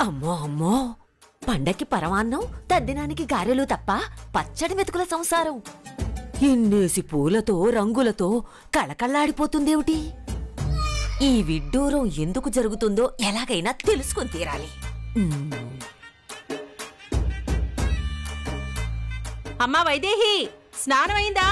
అమ్మో అమ్మో, పండక్కి పరమాన్నం, తద్దినానికి గారెలు తప్ప పచ్చడి మెతుకుల సంసారం. ఎన్నేసి పూలతో రంగులతో కళకళ్ళాడిపోతుందేమిటి? ఈ విడ్డూరం ఎందుకు జరుగుతుందో ఎలాగైనా తెలుసుకొని తీరాలి. అమ్మా వైదేహి, స్నానమైందా?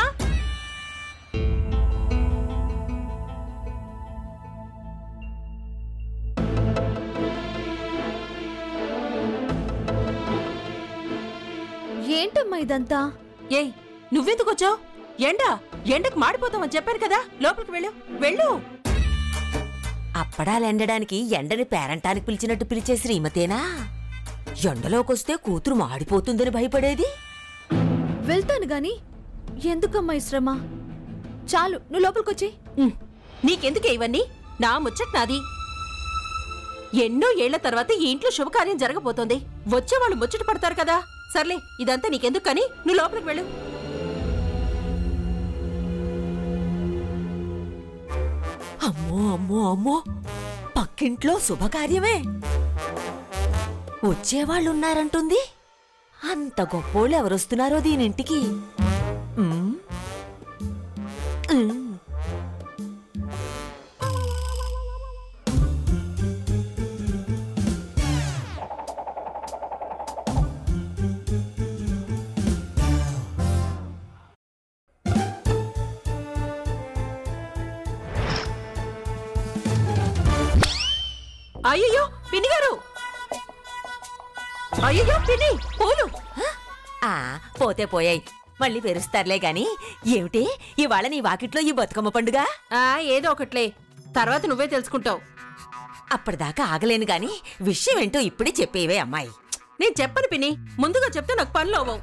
ఏంటమ్మా ఇదంతా? ఏయ్, నువ్వెందుకొచ్చావు? ఎండకు మాడిపోతామని చెప్పాను కదా, లోపలికి వెళ్ళు వెళ్ళు. అప్పడాలెండడానికి ఎండని పేరంటానికి పిలిచినట్టు పిలిచే శ్రీమతేనా ఎండలోకొస్తే కూతురు మాడిపోతుందని భయపడేది? వెళ్తాను గాని ఎందుకమ్మా ఈ శ్రమ? చాలు, నువ్వు లోపలికొచ్చి. నీకెందుకే ఇవన్నీ? నా ముచ్చట నాది. ఎన్నో ఏళ్ల తర్వాత ఈ ఇంట్లో శుభకార్యం జరగబోతోంది. వచ్చేవాళ్ళు ముచ్చట పడతారు కదా. సర్లే, ఇదంతా నీకెందుకు కానీ నువ్వు లోపలికి వెళ్ళు. అమ్మో అమ్మో అమ్మో, పక్కింట్లో శుభకార్యమే. వచ్చేవాళ్ళున్నారంటుంది. అంత గొప్పోళ్ళు ఎవరొస్తున్నారో దీనింటికి? అయ్యో పిన్ని గారు, అయ్యో పిన్ని, పూలు. పోతే పోయాయి, మళ్ళీ పెరుస్తారులే గాని. ఏమిటి ఇవాళ నీ వాకిట్లో ఈ బతుకమ్మ పండుగ? ఏదో ఒకట్లే, తర్వాత నువ్వే తెలుసుకుంటావు. అప్పటిదాకా ఆగలేను గాని విషయం ఏంటో ఇప్పుడే చెప్పేవే అమ్మాయి. నేను చెప్పను పిన్ని, ముందుగా చెప్తే నాకు పనులు అవ్వవు.